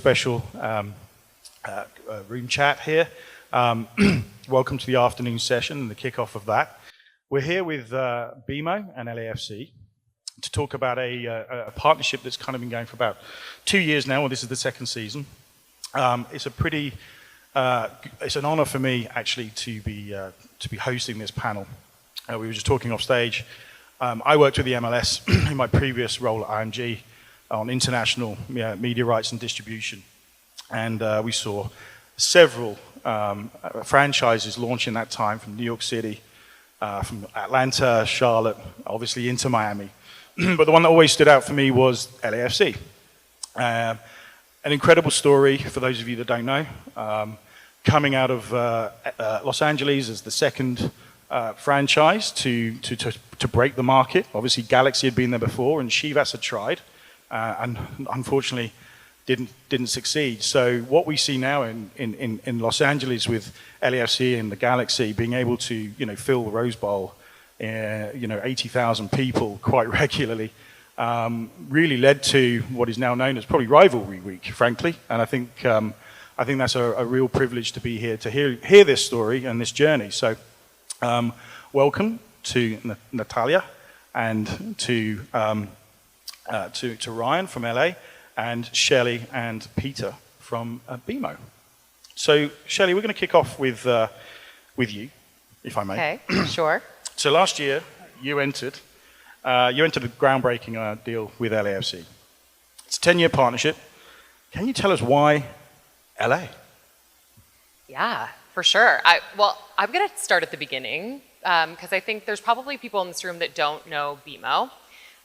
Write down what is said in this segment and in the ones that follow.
special room chat here. Welcome to the afternoon session and the kickoff of that. We're here with BMO and LAFC to talk about a partnership that's kind of been going for about 2 years now. Well, this is the second season. It's an honor for me actually to be hosting this panel. We were just talking off stage. I worked with the MLS in my previous role at IMG on international media rights and distribution, and we saw several franchises launch in that time from New York City, from Atlanta, Charlotte, obviously into Miami. But the one that always stood out for me was LAFC. An incredible story for those of you that don't know. Coming out of Los Angeles as the second franchise to break the market. Obviously Galaxy had been there before and Chivas had tried and unfortunately didn't succeed. So what we see now in Los Angeles with LAFC and the Galaxy being able to fill the Rose Bowl, 80,000 people quite regularly, really led to what is now known as probably rivalry week, frankly. And I think that's a real privilege to be here to hear this story and this journey. So welcome to Natalya and to Ryan from LA and Shelley and Peter from BMO. So Shelley, we're going to kick off with you, if I may. Okay, sure. So last year you entered a groundbreaking deal with LAFC. It's a 10-year partnership. Can you tell us why LA? Yeah, for sure. I'm going to start at the beginning because I think there's probably people in this room that don't know BMO.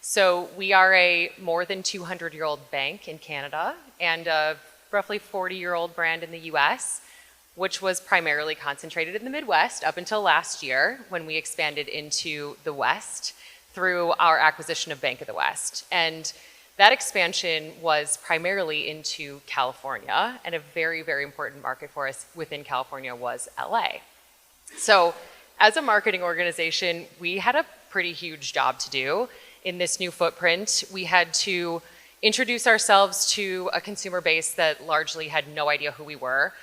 So we are a more than 200-year-old bank in Canada and a roughly 40-year-old brand in the US, which was primarily concentrated in the Midwest up until last year when we expanded into the West through our acquisition of Bank of the West. And that expansion was primarily into California, and a very, very important market for us within California was LA. So as a marketing organization, we had a pretty huge job to do. In this new footprint, we had to introduce ourselves to a consumer base that largely had no idea who we were.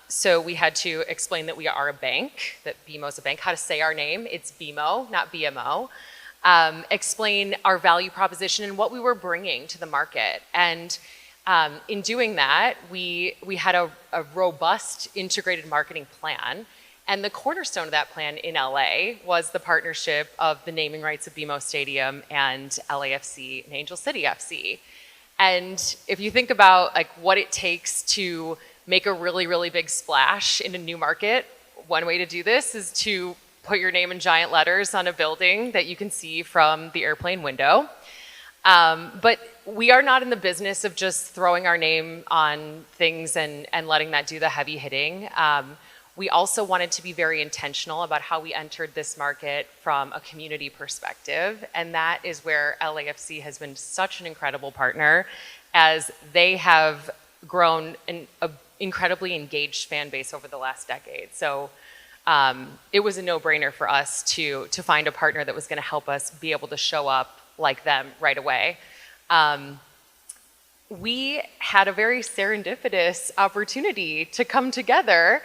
So we had to explain that we are a bank, that BMO is a bank, how to say our name. It's BMO, not BMO. Explain our value proposition and what we were bringing to the market. And in doing that, we had a robust integrated marketing plan. And the cornerstone of that plan in LA was the partnership of the naming rights of BMO Stadium and LAFC and Angel City FC. And if you think about what it takes to make a really, really big splash in a new market, one way to do this is to put your name in giant letters on a building that you can see from the airplane window. But we are not in the business of just throwing our name on things and letting that do the heavy hitting. We also wanted to be very intentional about how we entered this market from a community perspective, and that is where LAFC has been such an incredible partner as they have grown an incredibly engaged fan base over the last decade. So it was a no-brainer for us to find a partner that was going to help us be able to show up like them right away. We had a very serendipitous opportunity to come together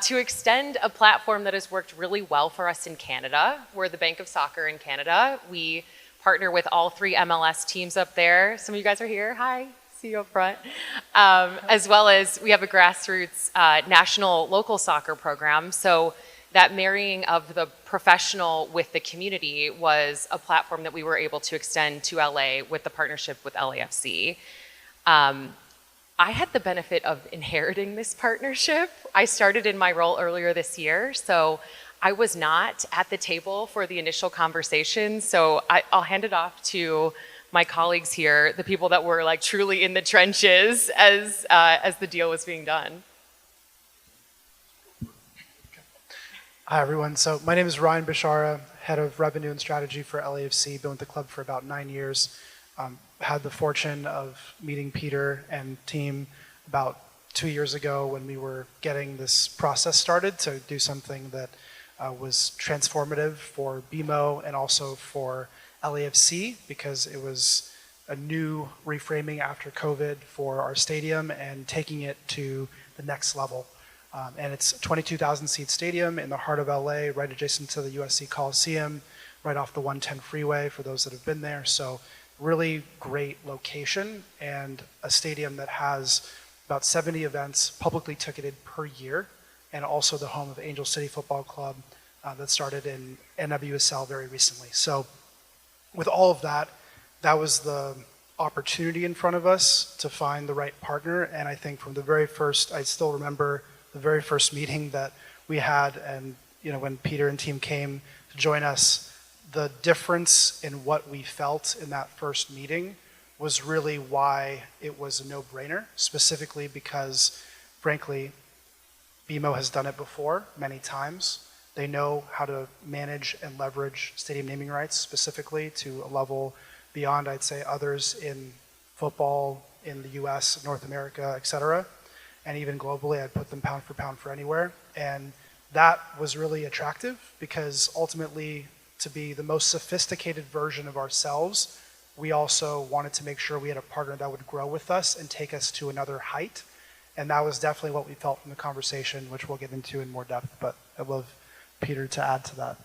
to extend a platform that has worked really well for us in Canada. We're the Bank of Soccer in Canada. We partner with all 3 MLS teams up there. Some of you guys are here. Hi, see you up front. As well as we have a grassroots national local soccer program. So that marrying of the professional with the community was a platform that we were able to extend to LA with the partnership with LAFC. I had the benefit of inheriting this partnership. I started in my role earlier this year, so I was not at the table for the initial conversation. So I'll hand it off to my colleagues here, the people that were truly in the trenches as the deal was being done. Hi everyone. So my name is Ryan Bishara, head of revenue and strategy for LAFC. Been with the club for about 9 years. Had the fortune of meeting Peter and team about 2 years ago when we were getting this process started to do something that was transformative for BMO and also for LAFC, because it was a new reframing after COVID for our stadium and taking it to the next level. And it's a 22,000 seat stadium in the heart of LA, right adjacent to the USC Coliseum, right off the 110 freeway for those that have been there. So really great location and a stadium that has about 70 events publicly ticketed per year, and also the home of Angel City Football Club that started in NWSL very recently. So with all of that, that was the opportunity in front of us to find the right partner. And I think from the very first, I still remember the very first meeting that we had, and when Peter and team came to join us, the difference in what we felt in that first meeting was really why it was a no-brainer, specifically because, frankly, BMO has done it before many times. They know how to manage and leverage stadium naming rights specifically to a level beyond, I'd say, others in football in the US, North America, et cetera. And even globally, I'd put them pound for anywhere. And that was really attractive because ultimately, to be the most sophisticated version of ourselves, we also wanted to make sure we had a partner that would grow with us and take us to another height. And that was definitely what we felt from the conversation, which we'll get into in more depth. But I'd love Peter to add to that.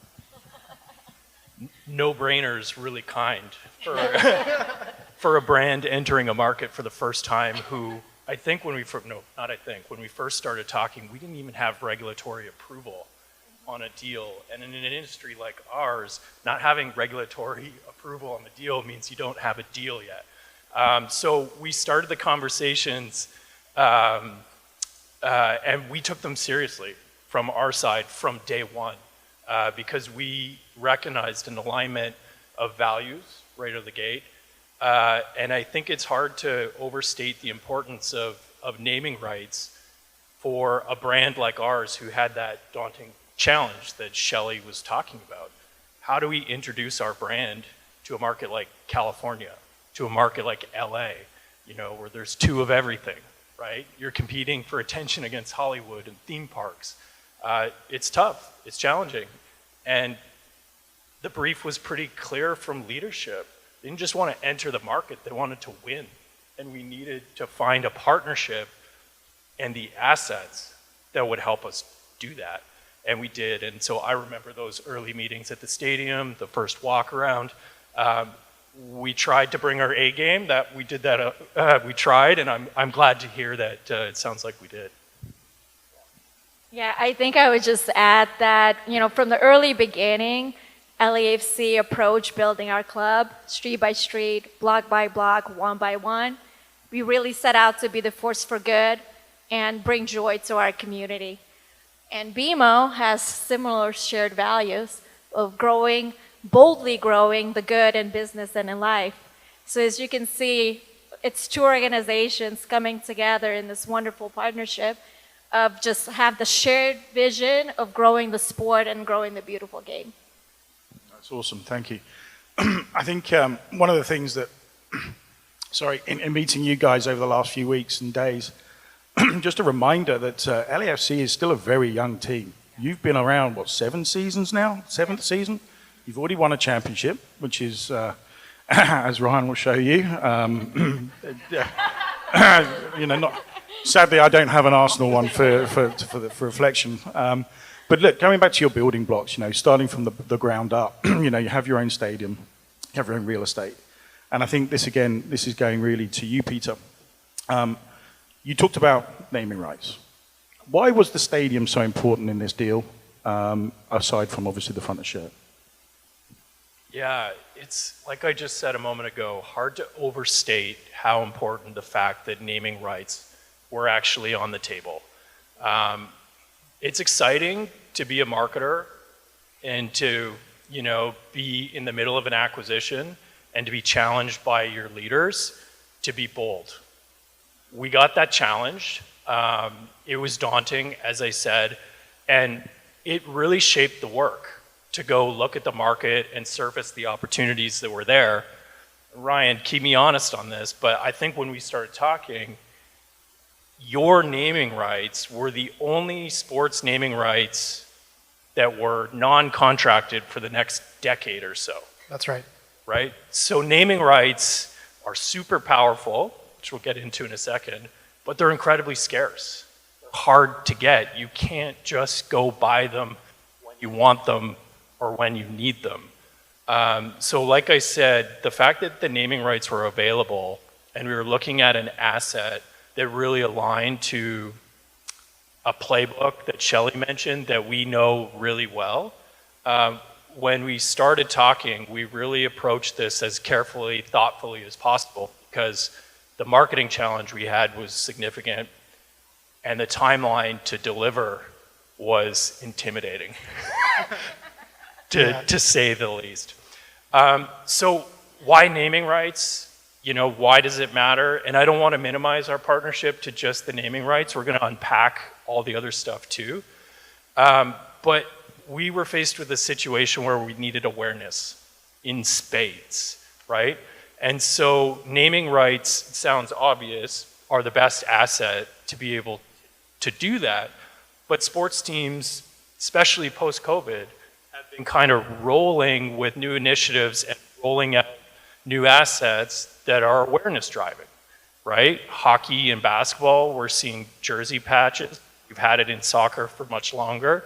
No-brainers really kind for a brand entering a market for the first time who I think when we first started talking, we didn't even have regulatory approval on a deal. And in an industry like ours, not having regulatory approval on the deal means you don't have a deal yet. So we started the conversations and we took them seriously from our side from day one because we recognized an alignment of values right out of the gate. And I think it's hard to overstate the importance of naming rights for a brand like ours who had that daunting challenge that Shelley was talking about. How do we introduce our brand to a market like California, to a market like LA, where there's two of everything, right? You're competing for attention against Hollywood and theme parks. It's tough, it's challenging. And the brief was pretty clear from leadership. They didn't just want to enter the market, they wanted to win. And we needed to find a partnership and the assets that would help us do that. And we did. And so I remember those early meetings at the stadium, the first walk around. We tried to bring our A game. We did that. We tried, and I'm glad to hear that it sounds like we did. Yeah, I think I would just add that, from the early beginning, LAFC approached building our club, street by street, block by block, one by one. We really set out to be the force for good and bring joy to our community. And BMO has similar shared values of boldly growing the good in business and in life. So as you can see, it's two organizations coming together in this wonderful partnership of just have the shared vision of growing the sport and growing the beautiful game. That's awesome, thank you. I think one of the things that, in meeting you guys over the last few weeks and days, just a reminder that LAFC is still a very young team. You've been around, 7 seasons now? 7th season? You've already won a championship, which is, as Ryan will show you, sadly I don't have an Arsenal one for reflection. But look, going back to your building blocks, starting from the ground up, you have your own stadium, you have your own real estate. And I think this is going really to you, Peter. You talked about naming rights. Why was the stadium so important in this deal, aside from obviously the front of shirt? Yeah, it's like I just said a moment ago, hard to overstate how important the fact that naming rights were actually on the table. It's exciting to be a marketer and to, be in the middle of an acquisition and to be challenged by your leaders to be bold. We got that challenge. It was daunting, as I said, and it really shaped the work to go look at the market and surface the opportunities that were there. Ryan, keep me honest on this, but I think when we started talking, your naming rights were the only sports naming rights that were non-contracted for the next decade or so. That's right. Right? So naming rights are super powerful, which we'll get into in a second, but they're incredibly scarce. They're hard to get. You can't just go buy them when you want them or when you need them. So like I said, the fact that the naming rights were available and we were looking at an asset that really aligned to a playbook that Shelley mentioned that we know really well, when we started talking, we really approached this as carefully, thoughtfully as possible because the marketing challenge we had was significant and the timeline to deliver was intimidating, to say the least. So why naming rights? You know, why does it matter? And I don't want to minimize our partnership to just the naming rights. We're going to unpack all the other stuff too. But we were faced with a situation where we needed awareness in spades, right? And so naming rights, it sounds obvious, are the best asset to be able to do that. But sports teams, especially post-COVID, have been kind of rolling with new initiatives and rolling out new assets that are awareness driving, right? Hockey and basketball, we're seeing jersey patches. We've had it in soccer for much longer.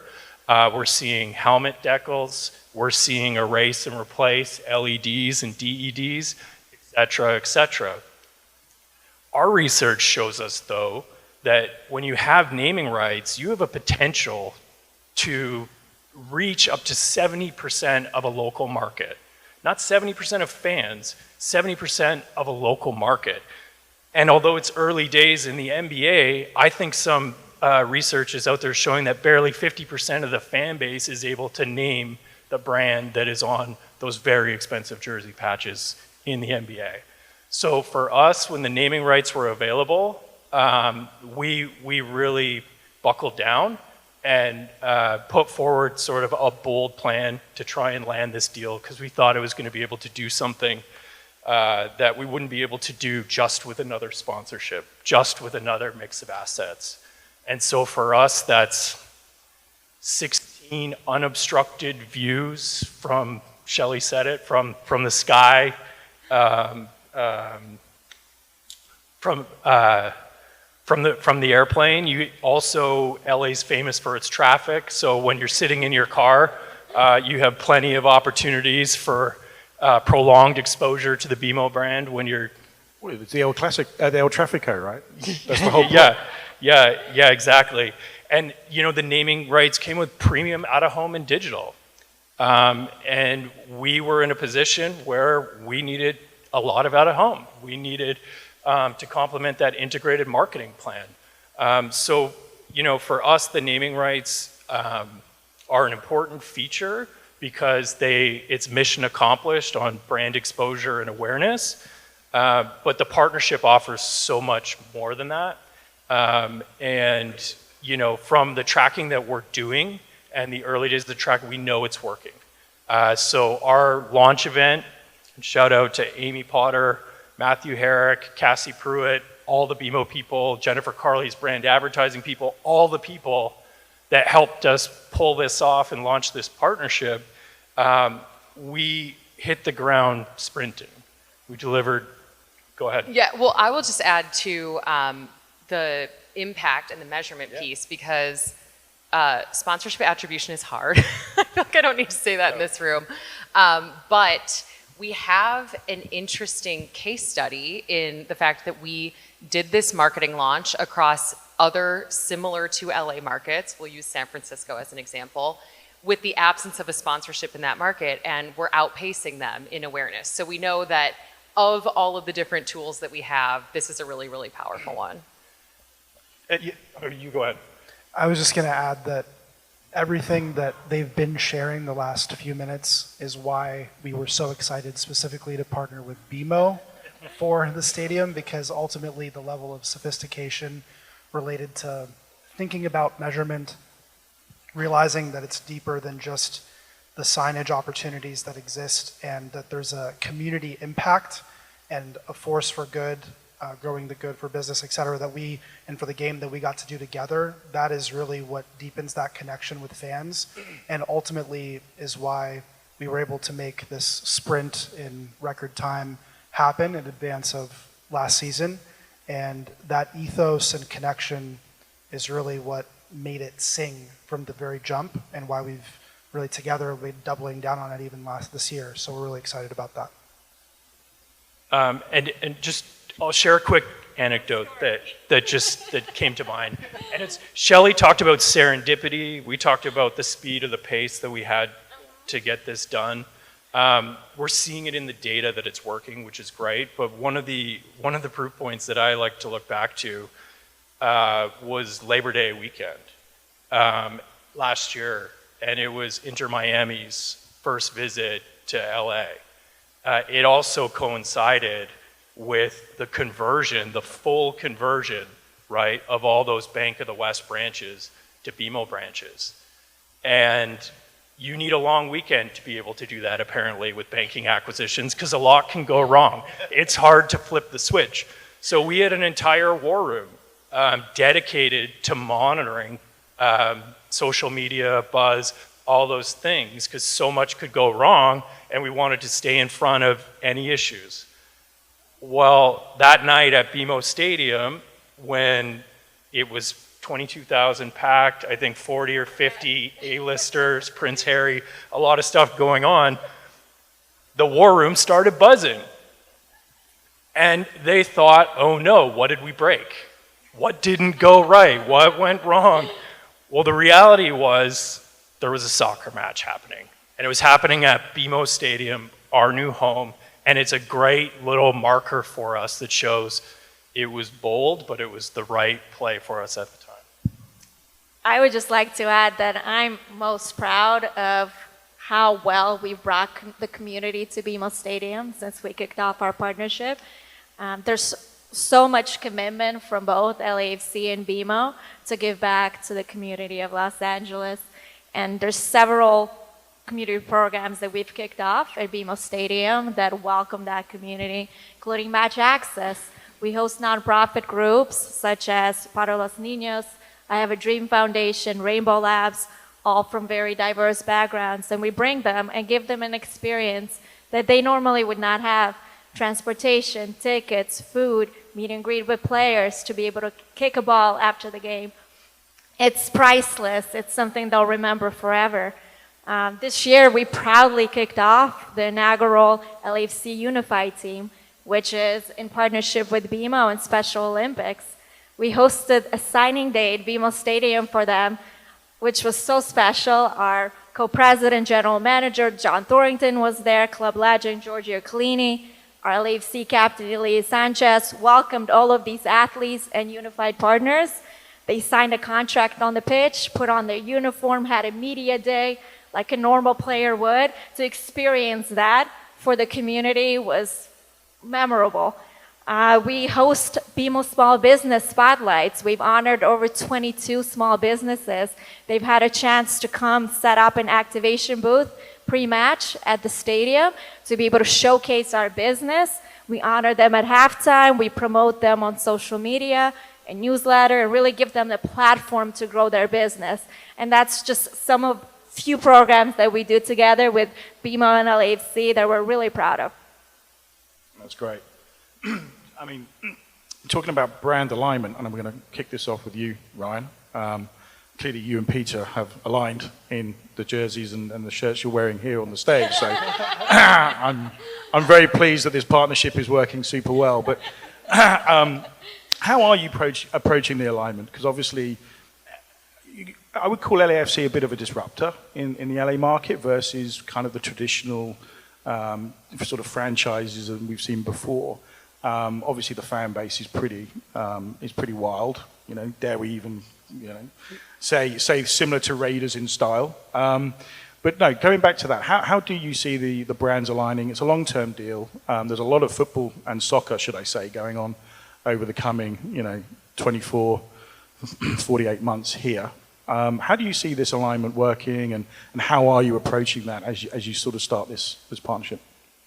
We're seeing helmet decals. We're seeing erase and replace LEDs and DEDs, et cetera, et cetera. Our research shows us, though, that when you have naming rights, you have a potential to reach up to 70% of a local market. Not 70% of fans, 70% of a local market. And although it's early days in the NBA, I think some research is out there showing that barely 50% of the fan base is able to name the brand that is on those very expensive jersey patches in the NBA. So for us, when the naming rights were available, we really buckled down and put forward sort of a bold plan to try and land this deal because we thought it was going to be able to do something that we wouldn't be able to do just with another sponsorship, just with another mix of assets. And so for us, that's 16 unobstructed views from, Shelley said it, from the sky, from the airplane. You also, LA's famous for its traffic, so when you're sitting in your car, you have plenty of opportunities for prolonged exposure to the BMO brand when you're... Well, it's the El Trafico, right? That's the whole point. Yeah, exactly. And you know, the naming rights came with premium out-of-home and digital. And we were in a position where we needed a lot of out-of-home. We needed to complement that integrated marketing plan. So, you know, for us, the naming rights are an important feature because it's mission accomplished on brand exposure and awareness. But the partnership offers so much more than that. And, you know, from the tracking that we're doing and the early days of the track, we know it's working. So our launch event, shout out to Amy Potter, Matthew Herrick, Cassie Pruitt, all the BMO people, Jennifer Carley's brand advertising people, all the people that helped us pull this off and launch this partnership, we hit the ground sprinting. We delivered, go ahead. Yeah, well, I will just add to the impact and the measurement piece because sponsorship attribution is hard. I feel like I don't need to say that in this room. But we have an interesting case study in the fact that we did this marketing launch across other similar to LA markets. We'll use San Francisco as an example, with the absence of a sponsorship in that market, and we're outpacing them in awareness. So we know that of all of the different tools that we have, this is a really, really powerful one. You go ahead. I was just going to add that everything that they've been sharing the last few minutes is why we were so excited specifically to partner with BMO for the stadium, because ultimately the level of sophistication related to thinking about measurement, realizing that it's deeper than just the signage opportunities that exist and that there's a community impact and a force for good, growing the good for business, et cetera, that we, and for the game that we got to do together, that is really what deepens that connection with fans and ultimately is why we were able to make this sprint in record time, happen in advance of last season. And that ethos and connection is really what made it sing from the very jump, and why we've really together been doubling down on it even this year. So we're really excited about that. And just, I'll share a quick anecdote that came to mind. And it's, Shelley talked about serendipity. We talked about the speed of the pace that we had to get this done. We're seeing it in the data that it's working, which is great. But one of the proof points that I like to look back to was Labor Day weekend last year, and it was Inter Miami's first visit to LA. It also coincided with the conversion, the full conversion, right, of all those Bank of the West branches to BMO branches. And you need a long weekend to be able to do that, apparently, with banking acquisitions, because a lot can go wrong. It's hard to flip the switch. So we had an entire war room dedicated to monitoring social media, buzz, all those things, because so much could go wrong, and we wanted to stay in front of any issues. Well, that night at BMO Stadium, when it was 22,000 packed, I think 40 or 50 A-listers, Prince Harry, a lot of stuff going on, the war room started buzzing. And they thought, oh no, what did we break? What didn't go right? What went wrong? Well, the reality was there was a soccer match happening. And it was happening at BMO Stadium, our new home. And it's a great little marker for us that shows it was bold, but it was the right play for us at the time. I would just like to add that I'm most proud of how well we brought the community to BMO Stadium since we kicked off our partnership. There's so much commitment from both LAFC and BMO to give back to the community of Los Angeles. And there's several community programs that we've kicked off at BMO Stadium that welcome that community, including Match Access. We host nonprofit groups such as Para los Niños, I Have a Dream Foundation, Rainbow Labs, all from very diverse backgrounds. And we bring them and give them an experience that they normally would not have. Transportation, tickets, food, meet and greet with players to be able to kick a ball after the game. It's priceless. It's something they'll remember forever. This year, we proudly kicked off the inaugural LAFC Unified Team, which is in partnership with BMO and Special Olympics. We hosted a signing day at BMO Stadium for them, which was so special. Our co-president, general manager, John Thorrington was there, club legend, Giorgio Chiellini. Our LAFC captain, Elias Sanchez, welcomed all of these athletes and unified partners. They signed a contract on the pitch, put on their uniform, had a media day like a normal player would. To experience that for the community was memorable. We host BMO Small Business Spotlights. We've honored over 22 small businesses. They've had a chance to come set up an activation booth pre-match at the stadium to be able to showcase our business. We honor them at halftime. We promote them on social media and newsletter and really give them the platform to grow their business. And that's just some of few programs that we do together with BMO and LAFC that we're really proud of. That's great. I mean, talking about brand alignment, and I'm going to kick this off with you, Ryan. Clearly, you and Peter have aligned in the jerseys and the shirts you're wearing here on the stage. So I'm very pleased that this partnership is working super well. But how are you approaching the alignment? Because obviously, I would call LAFC a bit of a disruptor in the LA market versus kind of the traditional sort of franchises that we've seen before. Obviously, the fan base is pretty wild. You know, dare we even say similar to Raiders in style. But no, going back to that, how do you see the brands aligning? It's a long-term deal. There's a lot of football and soccer, should I say, going on over the coming 24, 48 months here. How do you see this alignment working, and how are you approaching that as you sort of start this partnership?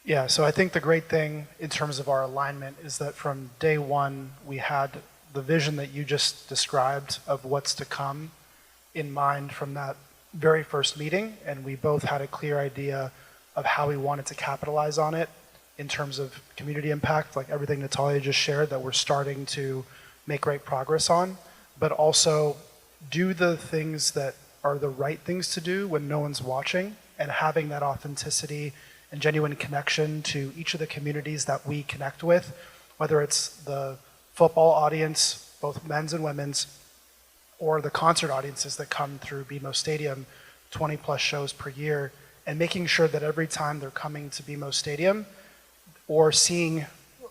Yeah, so I think the great thing in terms of our alignment is that from day one, we had the vision that you just described of what's to come in mind from that very first meeting, and we both had a clear idea of how we wanted to capitalize on it in terms of community impact, like everything Natalya just shared that we're starting to make great progress on, but also do the things that are the right things to do when no one's watching, and having that authenticity and genuine connection to each of the communities that we connect with, whether it's the football audience, both men's and women's, or the concert audiences that come through BMO Stadium, 20 plus shows per year, and making sure that every time they're coming to BMO Stadium or seeing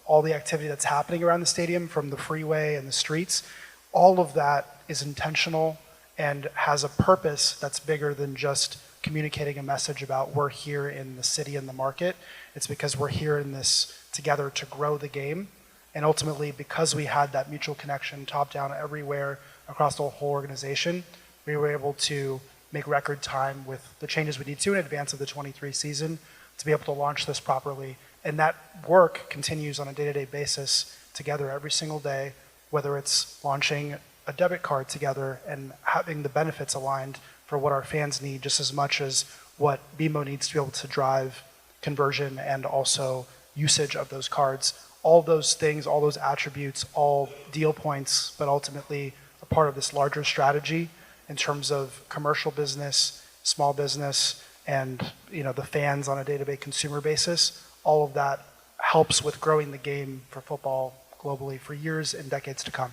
all the activity that's happening around the stadium from the freeway and the streets, all of that is intentional and has a purpose that's bigger than just communicating a message about we're here in the city and the market. It's because we're here in this together to grow the game. And ultimately, because we had that mutual connection top down everywhere across the whole organization, we were able to make record time with the changes we need to in advance of the 23 season to be able to launch this properly. And that work continues on a day-to-day basis together every single day, whether it's launching a debit card together and having the benefits aligned for what our fans need just as much as what BMO needs to be able to drive conversion and also usage of those cards. All those things, all those attributes, all deal points, but ultimately a part of this larger strategy in terms of commercial business, small business, and the fans on a day-to-day consumer basis. All of that helps with growing the game for football globally for years and decades to come.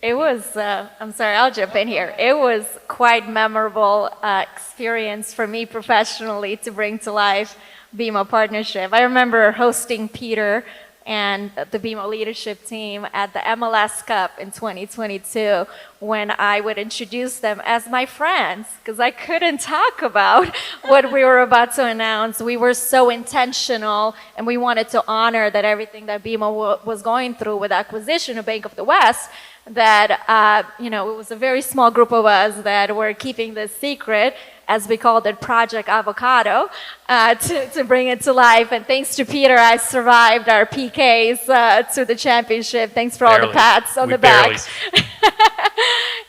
It was, I'm sorry, I'll jump in here. It was quite memorable experience for me professionally to bring to life BMO partnership. I remember hosting Peter and the BMO leadership team at the MLS Cup in 2022 when I would introduce them as my friends because I couldn't talk about what we were about to announce. We were so intentional and we wanted to honor that everything that BMO was going through with acquisition of Bank of the West, that it was a very small group of us that were keeping this secret, as we called it, Project Avocado, to bring it to life. And thanks to Peter, I survived our PKs to the championship. Thanks for all the pats on the back.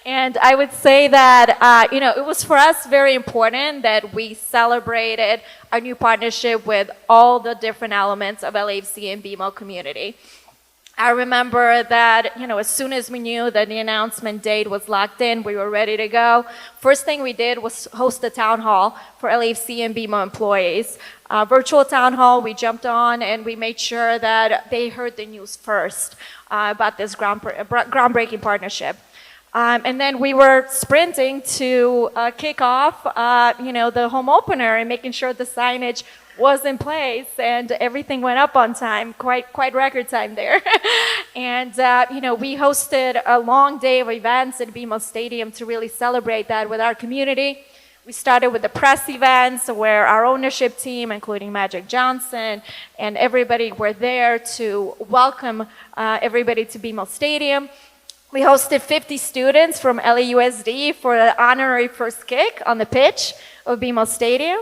And I would say that, it was for us very important that we celebrated our new partnership with all the different elements of LAFC and BMO community. I remember that, as soon as we knew that the announcement date was locked in, we were ready to go. First thing we did was host a town hall for LAFC and BMO employees. Virtual town hall, we jumped on and we made sure that they heard the news first about this groundbreaking partnership. And then we were sprinting to kick off, the home opener and making sure the signage was in place and everything went up on time, quite record time there. And, we hosted a long day of events at BMO Stadium to really celebrate that with our community. We started with the press events where our ownership team, including Magic Johnson, and everybody were there to welcome everybody to BMO Stadium. We hosted 50 students from LAUSD for the honorary first kick on the pitch of BMO Stadium.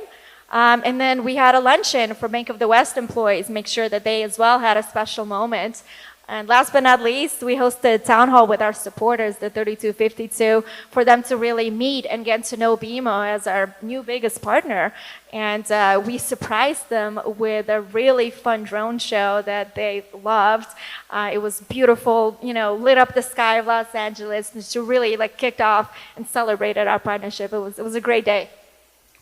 And then we had a luncheon for Bank of the West employees, make sure that they as well had a special moment. And last but not least, we hosted a town hall with our supporters, the 3252, for them to really meet and get to know BMO as our new biggest partner. And we surprised them with a really fun drone show that they loved. It was beautiful, lit up the sky of Los Angeles, and to really kicked off and celebrated our partnership. It was a great day.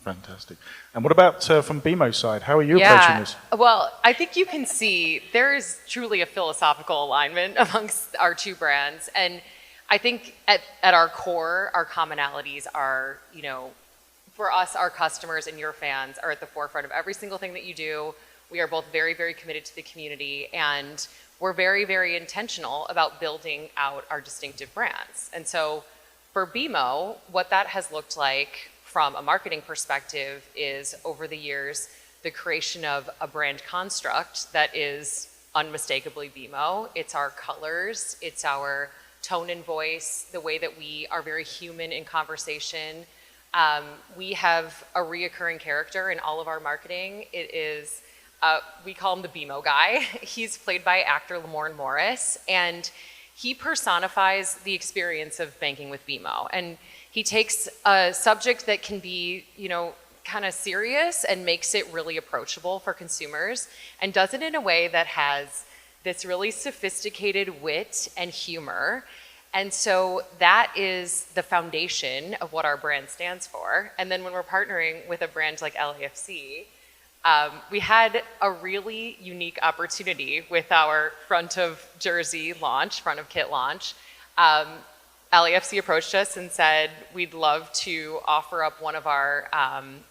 Fantastic. And what about from BMO's side? How are you approaching this? Well, I think you can see there is truly a philosophical alignment amongst our two brands. And I think at our core, our commonalities are, for us, our customers and your fans are at the forefront of every single thing that you do. We are both very, very committed to the community, and we're very, very intentional about building out our distinctive brands. And so for BMO, what that has looked like from a marketing perspective is, over the years, the creation of a brand construct that is unmistakably BMO. It's our colors, it's our tone and voice, the way that we are very human in conversation. We have a reoccurring character in all of our marketing. It is, we call him the BMO guy. He's played by actor Lamorne Morris, and he personifies the experience of banking with BMO. And he takes a subject that can be, kind kind of serious and makes it really approachable for consumers, and does it in a way that has this really sophisticated wit and humor. And so that is the foundation of what our brand stands for. And then when we're partnering with a brand like LAFC, we had a really unique opportunity with our front of jersey launch, front of kit launch. LAFC approached us and said, we'd love to offer up one of our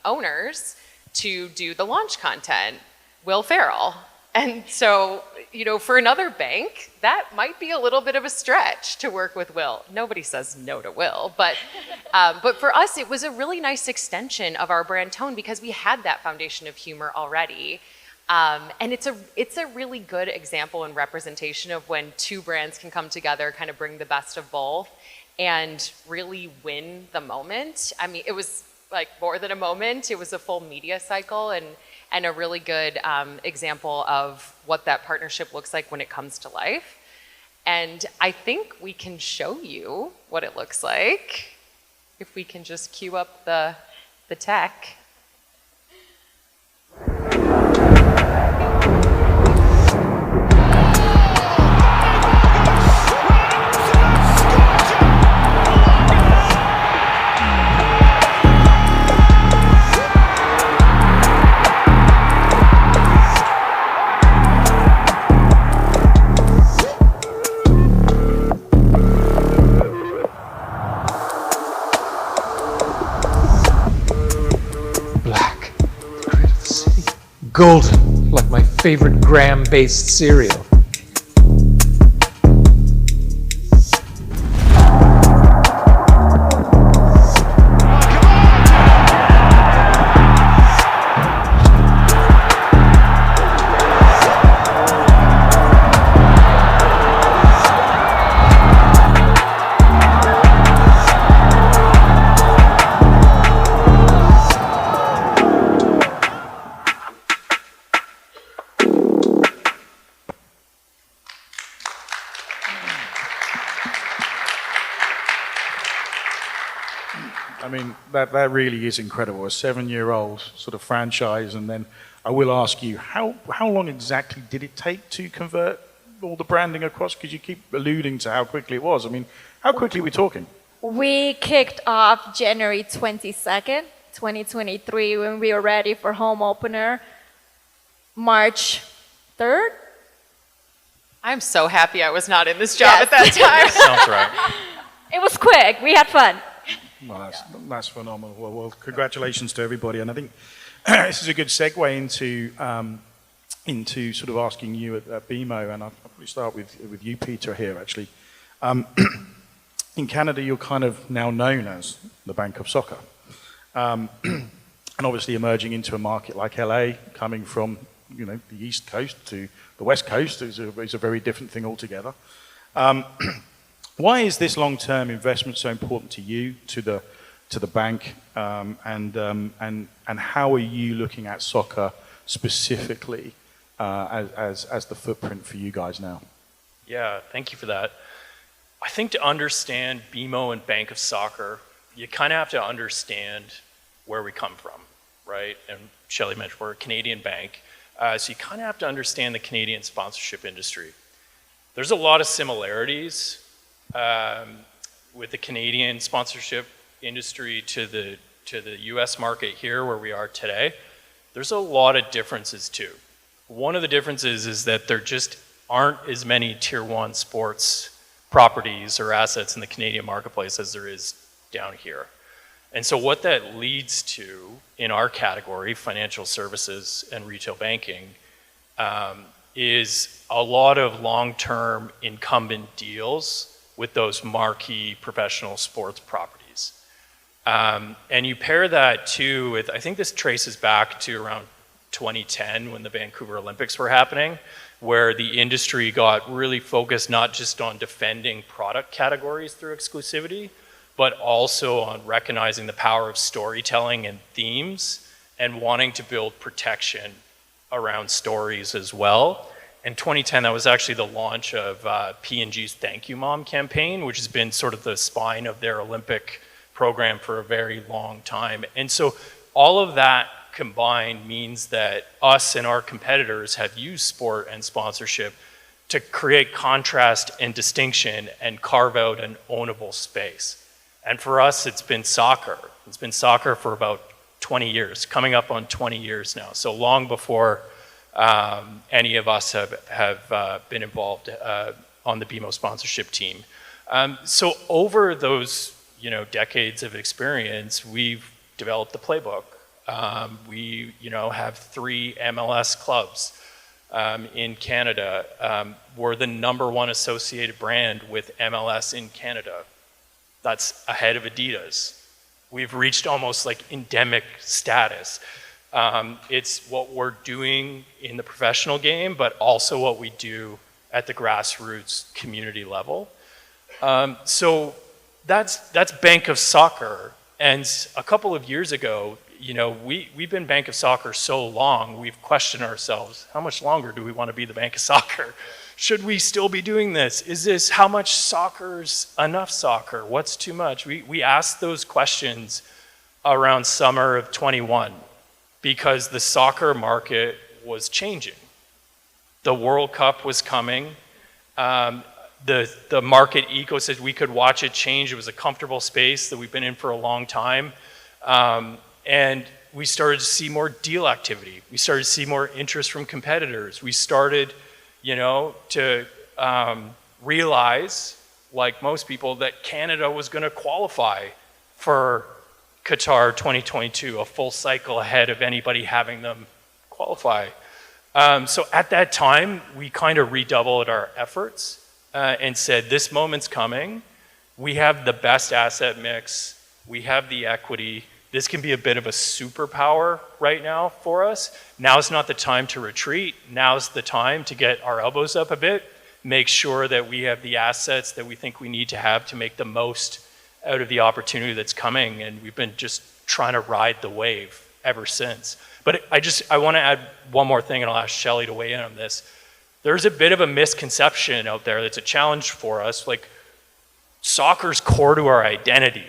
owners to do the launch content, Will Ferrell. And so, you know, for another bank, that might be a little bit of a stretch to work with Will. Nobody says no to Will, but for us, it was a really nice extension of our brand tone because we had that foundation of humor already. And it's a really good example and representation of when two brands can come together, kind of bring the best of both, and really win the moment. I mean, it was like more than a moment. It was a full media cycle and a really good example of what that partnership looks like when it comes to life. And I think we can show you what it looks like if we can just cue up the tech. Golden, like my favorite graham-based cereal. I mean, that really is incredible. A 7-year-old sort of franchise, and then I will ask you, how long exactly did it take to convert all the branding across? Because you keep alluding to how quickly it was. I mean, how quickly are we talking? We kicked off January 22nd, 2023, when we were ready for home opener. March 3rd? I'm so happy I was not in this job at that time. Sounds right. It was quick. We had fun. Well, that's phenomenal. Well, congratulations to everybody. And I think this is a good segue into sort of asking you at BMO, and I'll probably start with you, Peter, here, actually. In Canada, you're kind of now known as the Bank of Soccer. And obviously emerging into a market like LA, coming from, you know, the East Coast to the West Coast is a very different thing altogether. Why is this long-term investment so important to you, to the bank, and how are you looking at soccer specifically as the footprint for you guys now? Yeah, thank you for that. I think to understand BMO and Bank of Soccer, you kind of have to understand where we come from, right? And Shelley mentioned we're a Canadian bank, so you kind of have to understand the Canadian sponsorship industry. There's a lot of similarities with the Canadian sponsorship industry to the US market here where we are today. There's a lot of differences too. One of the differences is that there just aren't as many tier 1 sports properties or assets in the Canadian marketplace as there is down here. And so what that leads to in our category, financial services and retail banking, is a lot of long-term incumbent deals with those marquee professional sports properties. And you pair that too with, I think this traces back to around 2010 when the Vancouver Olympics were happening, where the industry got really focused not just on defending product categories through exclusivity, but also on recognizing the power of storytelling and themes and wanting to build protection around stories as well. In 2010, that was actually the launch of P&G's Thank You Mom campaign, which has been sort of the spine of their Olympic program for a very long time. And so all of that combined means that us and our competitors have used sport and sponsorship to create contrast and distinction and carve out an ownable space. And for us, it's been soccer. It's been soccer for about 20 years, coming up on 20 years now. So long before any of us have been involved on the BMO sponsorship team. So over those decades of experience, we've developed the playbook. We have 3 MLS clubs in Canada. We're the #1 associated brand with MLS in Canada. That's ahead of Adidas. We've reached almost like endemic status. It's what we're doing in the professional game, but also what we do at the grassroots community level. So that's Bank of Soccer. And a couple of years ago, we've been Bank of Soccer so long, we've questioned ourselves, how much longer do we want to be the Bank of Soccer? Should we still be doing this? Is this, how much soccer's enough soccer? What's too much? We asked those questions around summer of 21 because the soccer market was changing. The World Cup was coming. The market ecosystem, we could watch it change. It was a comfortable space that we've been in for a long time. And we started to see more deal activity. We started to see more interest from competitors. We started, to realize, like most people, that Canada was going to qualify for Qatar 2022, a full cycle ahead of anybody having them qualify. So at that time, we kind of redoubled our efforts and said, this moment's coming. We have the best asset mix. We have the equity. This can be a bit of a superpower right now for us. Now's not the time to retreat. Now's the time to get our elbows up a bit, make sure that we have the assets that we think we need to have to make the most out of the opportunity that's coming. And we've been just trying to ride the wave ever since. But I want to add one more thing, and I'll ask Shelley to weigh in on this. There's a bit of a misconception out there that's a challenge for us. Like, soccer's core to our identity.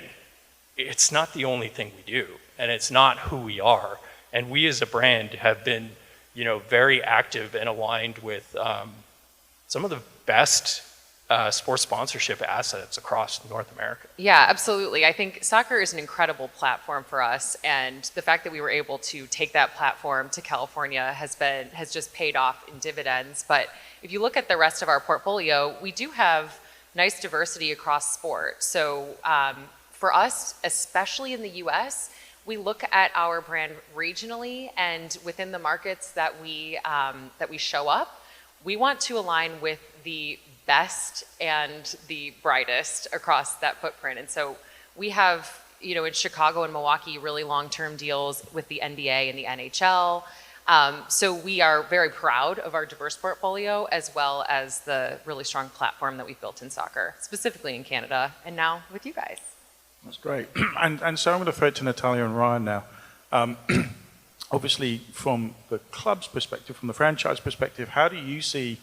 It's not the only thing we do, and it's not who we are. And we as a brand have been, very active and aligned with some of the best sports sponsorship assets across North America. Yeah, absolutely. I think soccer is an incredible platform for us, and the fact that we were able to take that platform to California has just paid off in dividends. But if you look at the rest of our portfolio, we do have nice diversity across sport. So for us, especially in the US, we look at our brand regionally, and within the markets that we show up, we want to align with the best and the brightest across that footprint. And so we have, in Chicago and Milwaukee, really long-term deals with the NBA and the NHL. So we are very proud of our diverse portfolio, as well as the really strong platform that we've built in soccer, specifically in Canada, and now with you guys. That's great. And so I'm going to throw it to Natalya and Ryan now. Obviously, from the club's perspective, from the franchise perspective, how do you see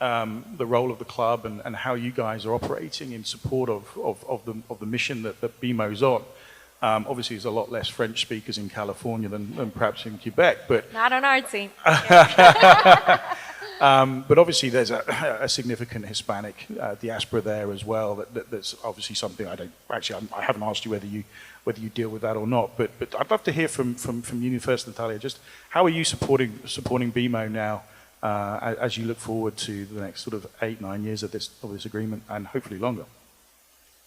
the role of the club and how you guys are operating in support of the mission that BMO's on? Obviously, there's a lot less French speakers in California than perhaps in Quebec, but Not on our team. but obviously there's a significant Hispanic diaspora there as well. That's obviously something I haven't asked you whether you deal with that or not. But I'd love to hear from you first, Natalya. Just how are you supporting BMO now as you look forward to the next sort of 8-9 years of this agreement and hopefully longer?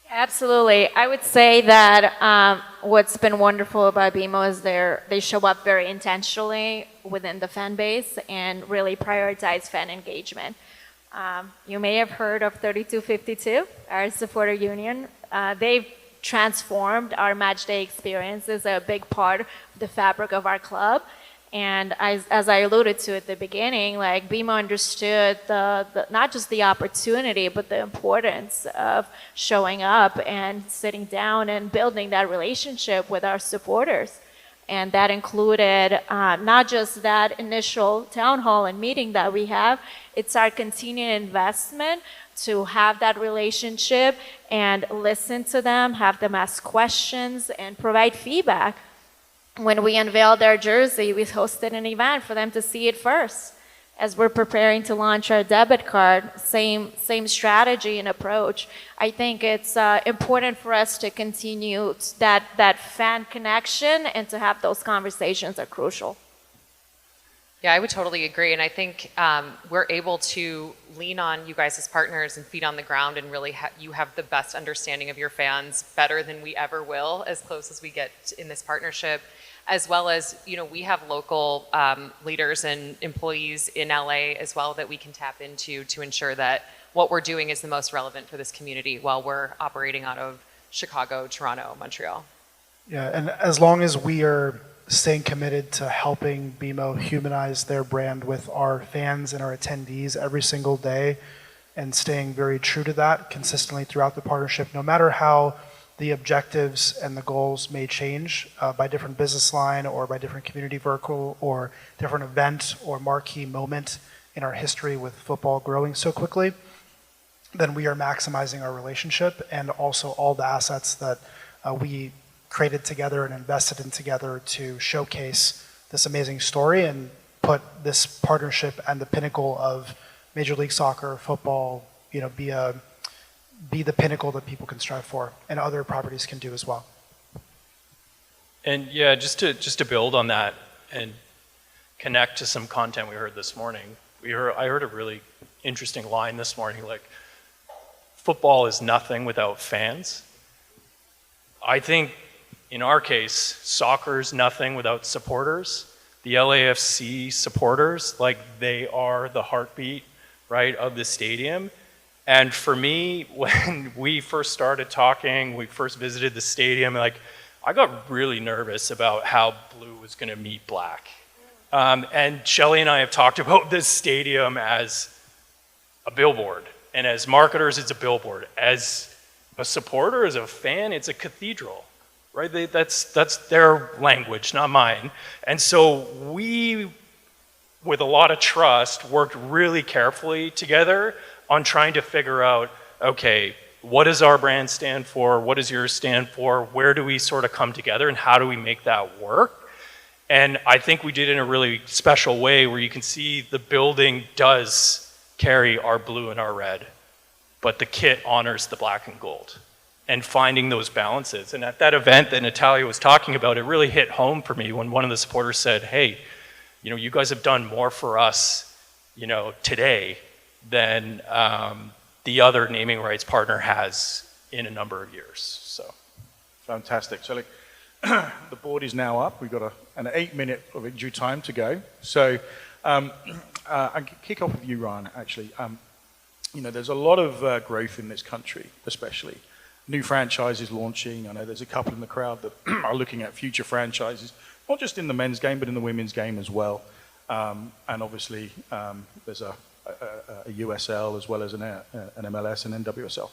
Absolutely. I would say that what's been wonderful about BMO is they show up very intentionally within the fan base and really prioritize fan engagement. You may have heard of 3252, our supporter union. They've transformed our match day experiences, a big part of the fabric of our club. And as I alluded to at the beginning, like BMO understood the not just the opportunity, but the importance of showing up and sitting down and building that relationship with our supporters. And that included not just that initial town hall and meeting that we have, it's our continued investment to have that relationship and listen to them, have them ask questions and provide feedback. when we unveiled our jersey, we hosted an event for them to see it first. As we're preparing to launch our debit card, same strategy and approach. I think it's important for us to continue that fan connection, and to have those conversations are crucial. Yeah, I would totally agree. And I think we're able to lean on you guys as partners and feet on the ground, and really you have the best understanding of your fans, better than we ever will, as close as we get in this partnership. As well as, we have local leaders and employees in LA as well that we can tap into to ensure that what we're doing is the most relevant for this community while we're operating out of Chicago, Toronto, Montreal. Yeah, and as long as we are staying committed to helping BMO humanize their brand with our fans and our attendees every single day, and staying very true to that consistently throughout the partnership, no matter how the objectives and the goals may change by different business line or by different community vertical or different event or marquee moment in our history with football growing so quickly, then we are maximizing our relationship and also all the assets that we created together and invested in together to showcase this amazing story and put this partnership at the pinnacle of Major League Soccer, football, be the pinnacle that people can strive for, and other properties can do as well. And yeah, just to build on that and connect to some content we heard this morning. I heard a really interesting line this morning, like, football is nothing without fans. I think in our case, soccer is nothing without supporters. The LAFC supporters, like, they are the heartbeat, right, of the stadium. And for me, when we first started talking, we first visited the stadium, like, I got really nervous about how blue was going to meet black. And Shelley and I have talked about this stadium as a billboard. And as marketers, it's a billboard. As a supporter, as a fan, it's a cathedral, right? That's their language, not mine. And so we, with a lot of trust, worked really carefully together on trying to figure out, okay, what does our brand stand for? What does yours stand for? Where do we sort of come together, and how do we make that work? And I think we did it in a really special way where you can see the building does carry our blue and our red, but the kit honors the black and gold, and finding those balances. And at that event that Natalya was talking about, it really hit home for me when one of the supporters said, hey, you guys have done more for us, today than the other naming rights partner has in a number of years. So, fantastic. So, the board is now up. We've got an 8-minute of injury time to go. So, I can kick off with you, Ryan, actually. There's a lot of growth in this country, especially. New franchises launching. I know there's a couple in the crowd that are looking at future franchises, not just in the men's game, but in the women's game as well. And obviously, there's a USL as well as an MLS and NWSL.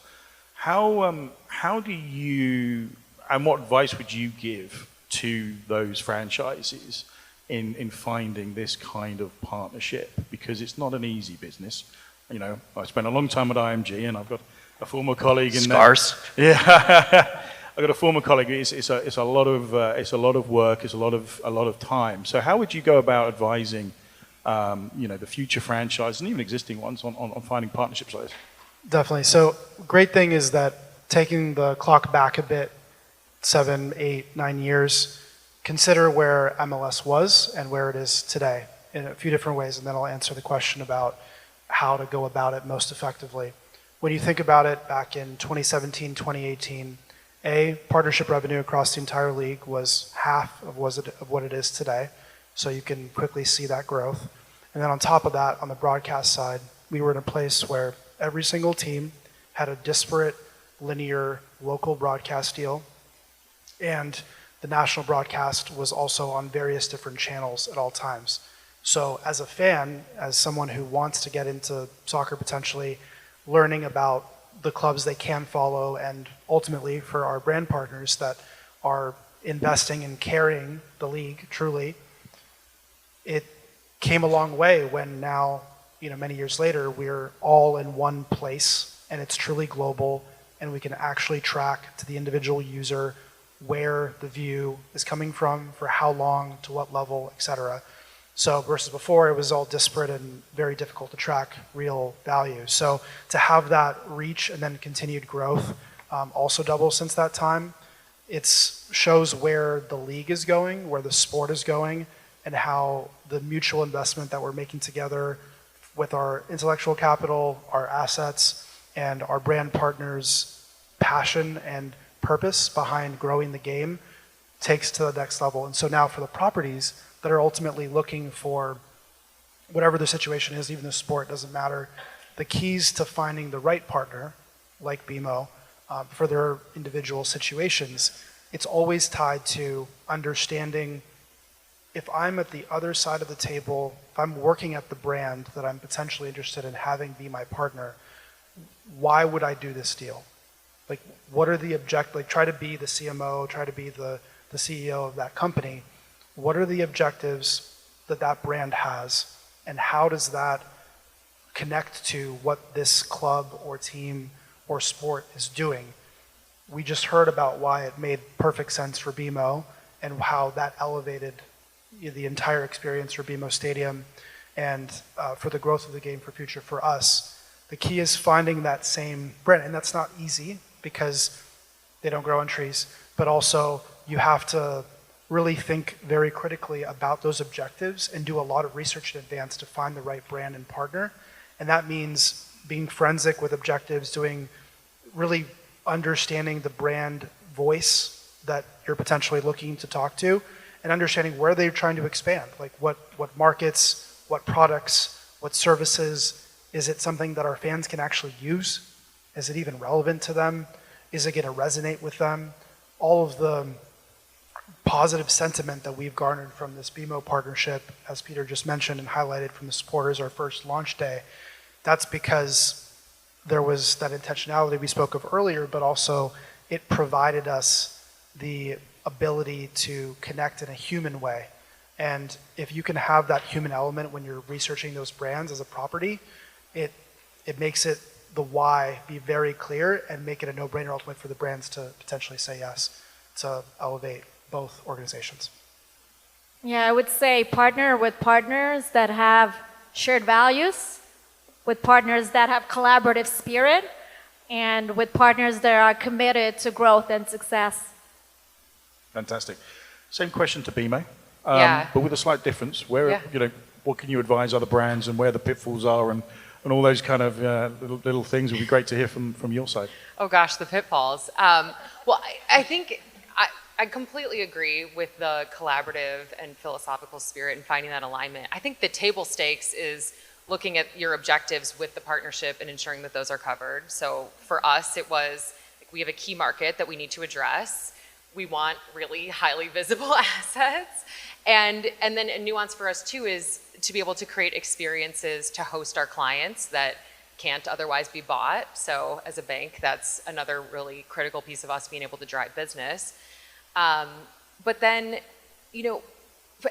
How do you, and what advice would you give to those franchises in finding this kind of partnership? Because it's not an easy business. I spent a long time at IMG, and I've got a former colleague in Scars. Yeah, I've got a former colleague. It's a lot of work. It's a lot of time. So how would you go about advising the future franchise and even existing ones on finding partnerships like this? Definitely. So great thing is that taking the clock back a bit, 7, 8, 9 years, consider where MLS was and where it is today in a few different ways, and then I'll answer the question about how to go about it most effectively. When you think about it, back in 2017, 2018, partnership revenue across the entire league was half of what it is today. So you can quickly see that growth. And then on top of that, on the broadcast side, we were in a place where every single team had a disparate, linear, local broadcast deal. And the national broadcast was also on various different channels at all times. So as a fan, as someone who wants to get into soccer potentially, learning about the clubs they can follow, and ultimately for our brand partners that are investing and carrying the league truly, it came a long way when now, many years later, we're all in one place and it's truly global, and we can actually track to the individual user where the view is coming from, for how long, to what level, etc. So versus before, it was all disparate and very difficult to track real value. So to have that reach and then continued growth also double since that time, it shows where the league is going, where the sport is going, and how the mutual investment that we're making together with our intellectual capital, our assets, and our brand partners' passion and purpose behind growing the game takes to the next level. And so now for the properties that are ultimately looking for whatever the situation is, even the sport, doesn't matter, the keys to finding the right partner, like BMO, for their individual situations, it's always tied to understanding if I'm at the other side of the table, if I'm working at the brand that I'm potentially interested in having be my partner, why would I do this deal? Like, what are the like, try to be the CMO, try to be the CEO of that company. What are the objectives that that brand has, and how does that connect to what this club or team or sport is doing? We just heard about why it made perfect sense for BMO and how that elevated the entire experience for BMO Stadium and for the growth of the game for future for us. The key is finding that same brand, and that's not easy because they don't grow on trees, but also you have to really think very critically about those objectives and do a lot of research in advance to find the right brand and partner. And that means being forensic with objectives, really understanding the brand voice that you're potentially looking to talk to, and understanding where they're trying to expand, like what markets, what products, what services. Is it something that our fans can actually use? Is it even relevant to them? Is it going to resonate with them? All of the positive sentiment that we've garnered from this BMO partnership, as Peter just mentioned and highlighted from the supporters, our first launch day, that's because there was that intentionality we spoke of earlier, but also it provided us the ability to connect in a human way. And if you can have that human element when you're researching those brands as a property, it makes it the why be very clear and make it a no-brainer ultimately for the brands to potentially say yes to elevate both organizations. Yeah, I would say partner with partners that have shared values, with partners that have collaborative spirit, and with partners that are committed to growth and success. Fantastic. Same question to BMO, Yeah. but with a slight difference. Where, what can you advise other brands and where the pitfalls are and all those kind of little things would be great to hear from your side. Oh gosh, the pitfalls. Well, I think I completely agree with the collaborative and philosophical spirit and finding that alignment. I think the table stakes is looking at your objectives with the partnership and ensuring that those are covered. So for us, it was, we have a key market that we need to address. We want really highly visible assets. And then a nuance for us too is to be able to create experiences to host our clients that can't otherwise be bought. So as a bank, that's another really critical piece of us being able to drive business. But then,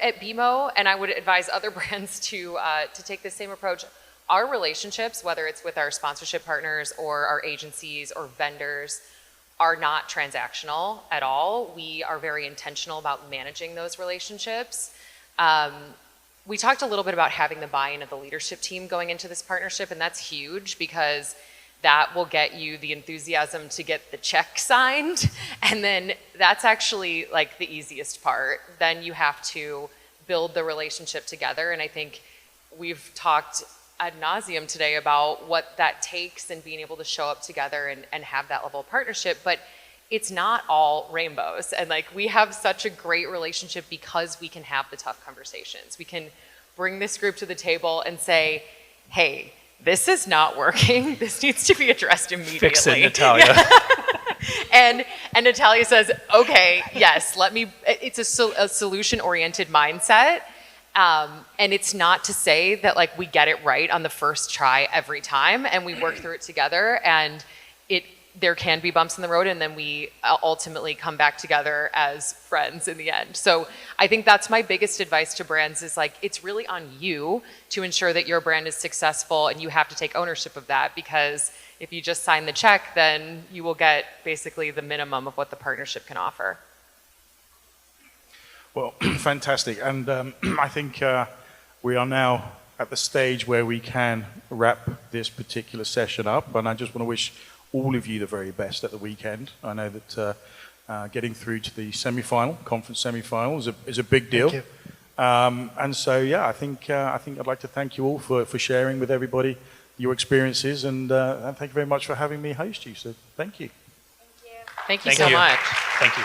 at BMO, and I would advise other brands to take the same approach, our relationships, whether it's with our sponsorship partners or our agencies or vendors, are not transactional at all. We are very intentional about managing those relationships. We talked a little bit about having the buy-in of the leadership team going into this partnership, and that's huge because that will get you the enthusiasm to get the check signed. And then that's actually like the easiest part. Then you have to build the relationship together. And I think we've talked ad nauseum today about what that takes and being able to show up together and have that level of partnership. But it's not all rainbows. And like, we have such a great relationship because we can have the tough conversations. We can bring this group to the table and say, hey, this is not working. This needs to be addressed immediately. Fix it, Natalya. And Natalya says, okay, yes, it's a solution-oriented mindset. And it's not to say that like we get it right on the first try every time and we work through it together, and there can be bumps in the road, and then we ultimately come back together as friends in the end. So I think that's my biggest advice to brands is like, it's really on you to ensure that your brand is successful, and you have to take ownership of that, because if you just sign the check, then you will get basically the minimum of what the partnership can offer. Well, fantastic. And I think we are now at the stage where we can wrap this particular session up. And I just want to wish all of you the very best at the weekend. I know that getting through to the semi-final, conference semi-final, is a big deal. Thank you. And so, yeah, I think I'd like to thank you all for sharing with everybody your experiences, and thank you very much for having me host you. So, thank you. Thank you so much. Thank you.